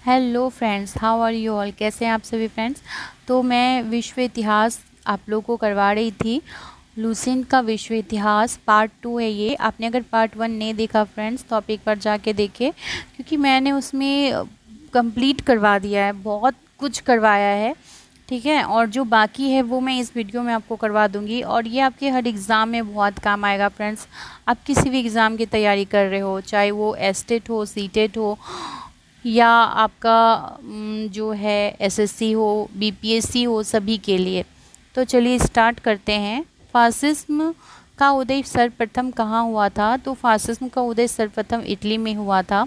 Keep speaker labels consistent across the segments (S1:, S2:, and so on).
S1: Hello friends, how are you all. कैसे हैं आप सभी फ्रेंड्स। तो मैं विश्व इतिहास आप लोगों को करवा रही थी। लुसेंट का विश्व इतिहास पार्ट 2 है ये। आपने अगर पार्ट 1 नहीं देखा फ्रेंड्स तो आप एक बार जाके देखें, क्योंकि मैंने उसमें कंप्लीट करवा दिया है, बहुत कुछ करवाया है। ठीक है, और जो बाकी है वो मैं इस वीडियो में आपको करवा दूंगी, और ये आपके हर एग्ज़ाम में बहुत काम आएगा फ्रेंड्स। आप किसी भी एग्ज़ाम की तैयारी कर रहे हो, चाहे वो एस्टेट हो, सीटेट हो, या आपका जो है एसएससी हो, बीपीएससी हो, सभी के लिए। तो चलिए स्टार्ट करते हैं। फासिज्म का उदय सर्वप्रथम कहाँ हुआ था? तो फासिज्म का उदय सर्वप्रथम इटली में हुआ था।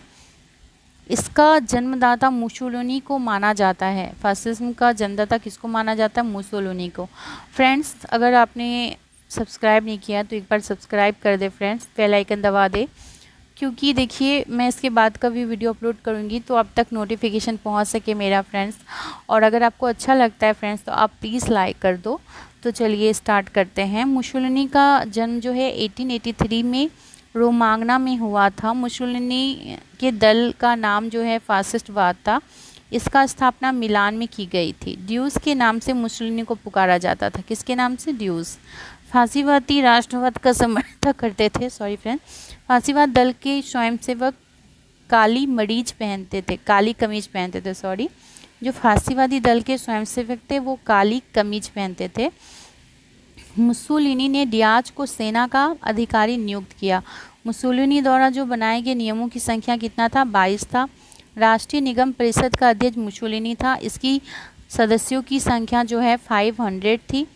S1: इसका जन्मदाता मुसोलिनी को माना जाता है। फासिज्म का जन्मदाता किसको माना जाता है? मुसोलिनी को। फ्रेंड्स, अगर आपने सब्सक्राइब नहीं किया तो एक बार सब्सक्राइब कर दे फ्रेंड्स, बेल आइकन दबा दे, क्योंकि देखिए मैं इसके बाद का भी वीडियो अपलोड करूंगी तो आप तक नोटिफिकेशन पहुंच सके मेरा फ्रेंड्स। और अगर आपको अच्छा लगता है फ्रेंड्स तो आप प्लीज़ लाइक कर दो। तो चलिए स्टार्ट करते हैं। मुसोलिनी का जन्म जो है 1883 में रोमांगना में हुआ था। मुसोलिनी के दल का नाम जो है फासिस्टवाद था। इसका स्थापना मिलान में की गई थी। ड्यूस के नाम से मुसोलिनी को पुकारा जाता था। किसके नाम से? ड्यूस। फांसीवादी राष्ट्रवाद का समर्थन करते थे। सॉरी फ्रेंड्स, फांसीवाद दल के स्वयंसेवक काली मरीज पहनते थे, काली कमीज पहनते थे। सॉरी, जो फांसीवादी दल के स्वयंसेवक थे वो काली कमीज पहनते थे। मुसोलिनी ने डियाज को सेना का अधिकारी नियुक्त किया। मुसोलिनी द्वारा जो बनाए गए नियमों की संख्या कितना था? 22 था। राष्ट्रीय निगम परिषद का अध्यक्ष मुसोलिनी था। इसकी सदस्यों की संख्या जो है 500 थी।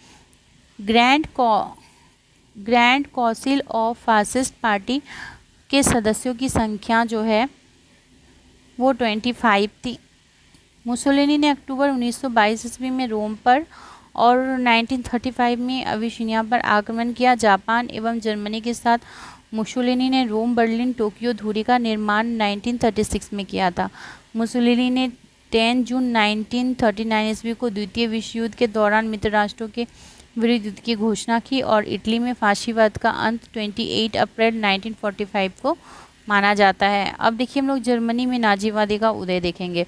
S1: Grand council of fascist party के सदस्यों की संख्या जो है वो 25 थी। मुसोलिनी ने अक्टूबर 1922 ईस्वी में रोम पर और 1935 में अविसिनिया पर आक्रमण किया। जापान एवं जर्मनी के साथ मुसोलिनी ने रोम, बर्लिन, टोक्यो धुरी का निर्माण 1936 में किया था। मुसोलिनी ने 10 जून 1939 ईस्वी को द्वितीय विश्व युद्ध के दौरान मित्र राष्ट्रों के विरुद्ध युद्ध की घोषणा की, और इटली में फाशीवाद का अंत 28 अप्रैल 1945 को माना जाता है। अब देखिए हम लोग जर्मनी में नाजीवादी का उदय देखेंगे।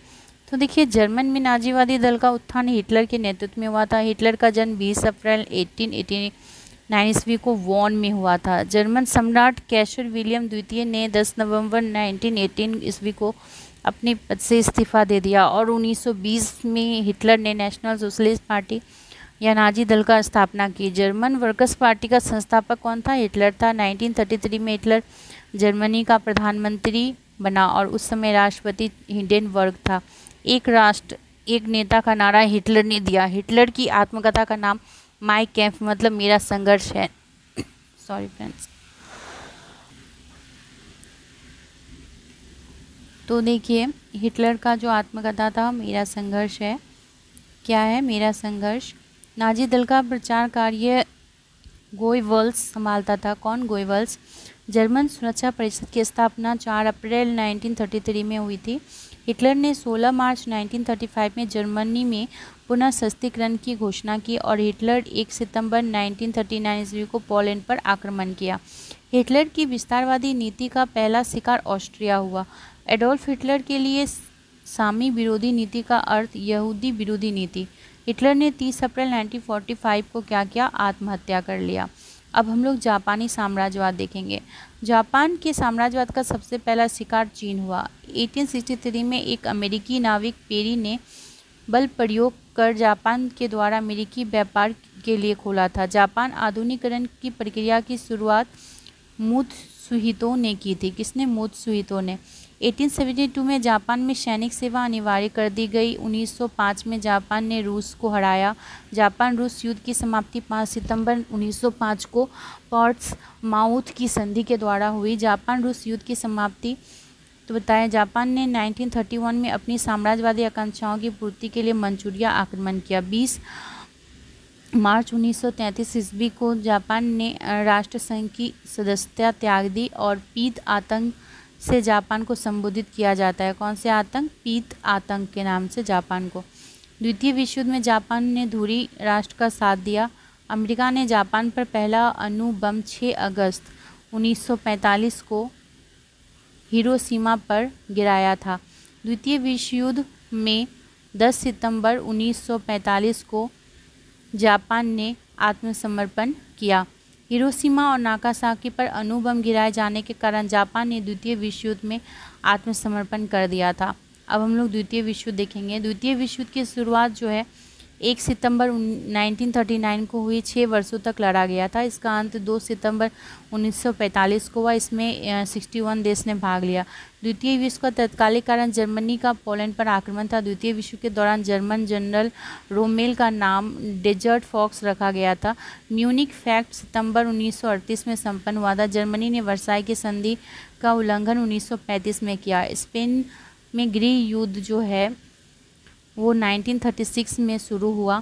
S1: तो देखिए जर्मन में नाजीवादी दल का उत्थान हिटलर के नेतृत्व में हुआ था। हिटलर का जन्म 20 अप्रैल 1889 ईस्वी को वॉन में हुआ था। जर्मन सम्राट कैसर विलियम द्वितीय ने 10 नवंबर 1918 ईस्वी को अपने पद से इस्तीफा दे दिया, और 1920 में हिटलर ने नेशनल सोशलिस्ट पार्टी या नाजी दल का स्थापना की। जर्मन वर्कर्स पार्टी का संस्थापक कौन था? हिटलर था। 1933 में हिटलर जर्मनी का प्रधानमंत्री बना, और उस समय राष्ट्रपति हिंडेनबर्ग था। एक राष्ट्र एक नेता का नारा हिटलर ने दिया। हिटलर की आत्मकथा का नाम माय कैंप मतलब मेरा संघर्ष है। Sorry friends. तो देखिए हिटलर का जो आत्मकथा था मेरा संघर्ष है। क्या है? मेरा संघर्ष। नाजी दल का प्रचार कार्य गोयबल्स संभालता था। कौन? गोयबल्स। जर्मन सुरक्षा परिषद की स्थापना 4 अप्रैल 1933 में हुई थी। हिटलर ने 16 मार्च 1935 में जर्मनी में पुनः सशक्तिकरण की घोषणा की, और हिटलर 1 सितंबर 1939 ईस्वी को पोलैंड पर आक्रमण किया। हिटलर की विस्तारवादी नीति का पहला शिकार ऑस्ट्रिया हुआ। एडोल्फ हिटलर के लिए सामी विरोधी नीति का अर्थ यहूदी विरोधी नीति। हिटलर ने 30 अप्रैल 1945 को क्या किया? आत्महत्या कर लिया। अब हम लोग जापानी साम्राज्यवाद देखेंगे। जापान के साम्राज्यवाद का सबसे पहला शिकार चीन हुआ। 1863 में एक अमेरिकी नाविक पेरी ने बल प्रयोग कर जापान के द्वारा अमेरिकी व्यापार के लिए खोला था। जापान आधुनिकीकरण की प्रक्रिया की शुरुआत मुत्सुहितो ने की थी। किसने? मुत्सुहितो ने। 1872 में जापान में सैनिक सेवा अनिवार्य कर दी गई। 1905 में जापान ने रूस को हराया। जापान रूस युद्ध की समाप्ति 5 सितंबर 1905 को पोर्ट्समाउथ की संधि के द्वारा हुई। जापान रूस युद्ध की समाप्ति तो बताया। जापान ने 1931 में अपनी साम्राज्यवादी आकांक्षाओं की पूर्ति के लिए मंचूरिया आक्रमण किया। 20 मार्च 1933 ईस्वी को जापान ने राष्ट्रसंघ की सदस्यता त्याग दी, और पीत आतंक से जापान को संबोधित किया जाता है। कौन से आतंक? पीत आतंक के नाम से जापान को। द्वितीय विश्व युद्ध में जापान ने धुरी राष्ट्र का साथ दिया। अमेरिका ने जापान पर पहला अणु बम 6 अगस्त 1945 को हिरोशिमा पर गिराया था। द्वितीय विश्व युद्ध में 10 सितंबर 1945 को जापान ने आत्मसमर्पण किया। हिरोशिमा और नागासाकी पर अणु बम गिराए जाने के कारण जापान ने द्वितीय विश्व युद्ध में आत्मसमर्पण कर दिया था। अब हम लोग द्वितीय विश्व युद्ध देखेंगे। द्वितीय विश्व युद्ध की शुरुआत जो है 1 सितंबर 1939 को हुई, 6 वर्षों तक लड़ा गया था। इसका अंत 2 सितंबर 1945 को हुआ। इसमें 61 देश ने भाग लिया। द्वितीय विश्व का तत्कालिक कारण जर्मनी का पोलैंड पर आक्रमण था। द्वितीय विश्व के दौरान जर्मन जनरल रोमेल का नाम डेजर्ट फॉक्स रखा गया था। म्यूनिक पैक्ट सितंबर 1938 में संपन्न हुआ था। जर्मनी ने वर्साई की संधि का उल्लंघन 1935 में किया। स्पेन में गृह युद्ध जो है वो 1936 में शुरू हुआ।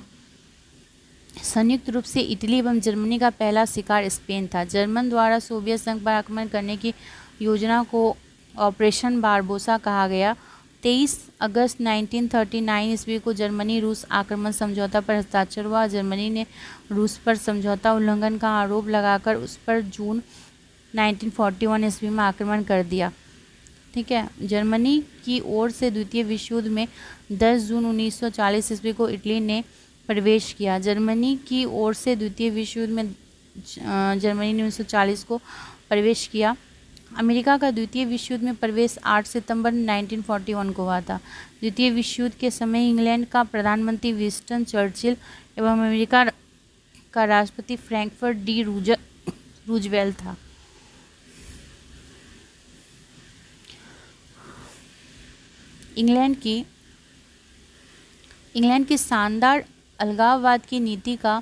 S1: संयुक्त रूप से इटली एवं जर्मनी का पहला शिकार स्पेन था। जर्मन द्वारा सोवियत संघ पर आक्रमण करने की योजना को ऑपरेशन बारबोसा कहा गया। 23 अगस्त 1939 ईस्वी को जर्मनी रूस आक्रमण समझौता पर हस्ताक्षर हुआ। जर्मनी ने रूस पर समझौता उल्लंघन का आरोप लगाकर उस पर जून 1941 ईस्वी में आक्रमण कर दिया। ठीक है। जर्मनी की ओर से द्वितीय विश्व युद्ध में 10 जून 1940 ईस्वी को इटली ने प्रवेश किया। जर्मनी की ओर से द्वितीय विश्व युद्ध में जर्मनी ने 1940 को प्रवेश किया। अमेरिका का द्वितीय विश्व युद्ध में प्रवेश 8 सितंबर 1941 को हुआ था। द्वितीय विश्व युद्ध के समय इंग्लैंड का प्रधानमंत्री विंस्टन चर्चिल एवं अमेरिका का राष्ट्रपति फ्रैंकफर्ट डी रूजवेल्ट था। इंग्लैंड की शानदार अलगाववाद की नीति का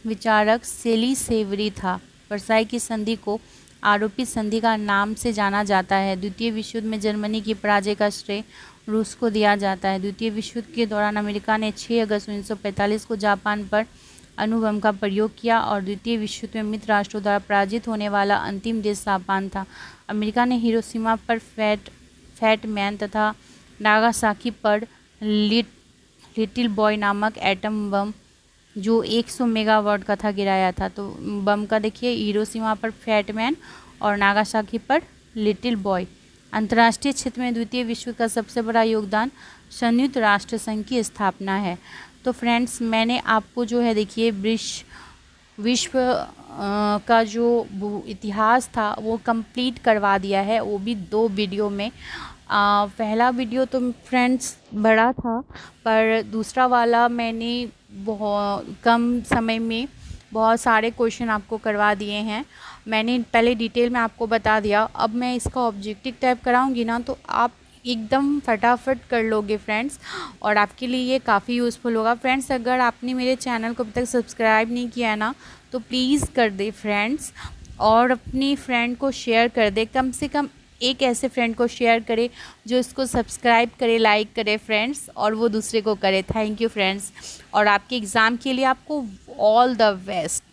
S1: विचारक सेली सेवरी था। वर्साई की संधि को आरोपित संधि का नाम से जाना जाता है। द्वितीय विश्व युद्ध में जर्मनी की पराजय का श्रेय रूस को दिया जाता है। द्वितीय विश्व युद्ध के दौरान अमेरिका ने 6 अगस्त 1945 को जापान पर अणु बम का प्रयोग किया और द्वितीय विश्व युद्ध में मित्र राष्ट्रों द्वारा पराजित होने वाला अंतिम देश जापान था। अमेरिका ने हिरोशिमा पर फैट मैन तथा नागासाकी पर लिटिल बॉय नामक एटम बम जो 100 मेगावाट का था गिराया था। तो बम का देखिए, हिरोशिमा पर फैट मैन और नागासाकी पर लिटिल बॉय। अंतर्राष्ट्रीय क्षेत्र में द्वितीय विश्व का सबसे बड़ा योगदान संयुक्त राष्ट्र संघ की स्थापना है। तो फ्रेंड्स, मैंने आपको जो है देखिए विश्व का जो इतिहास था वो कंप्लीट करवा दिया है, वो भी 2 वीडियो में। पहला वीडियो तो फ्रेंड्स बड़ा था, पर दूसरा वाला मैंने बहुत कम समय में बहुत सारे क्वेश्चन आपको करवा दिए हैं। मैंने पहले डिटेल में आपको बता दिया। अब मैं इसका ऑब्जेक्टिव टाइप कराऊंगी ना, तो आप एकदम फटाफट कर लोगे फ्रेंड्स, और आपके लिए ये काफ़ी यूज़फुल होगा। फ्रेंड्स, अगर आपने मेरे चैनल को अभी तक सब्सक्राइब नहीं किया है ना, तो प्लीज़ कर दे फ्रेंड्स, और अपनी फ्रेंड को शेयर कर दे। कम से कम एक ऐसे फ्रेंड को शेयर करे जो इसको सब्सक्राइब करे, लाइक करे फ्रेंड्स, और वो दूसरे को करे। थैंक यू फ्रेंड्स, और आपके एग्ज़ाम के लिए आपको ऑल द बेस्ट।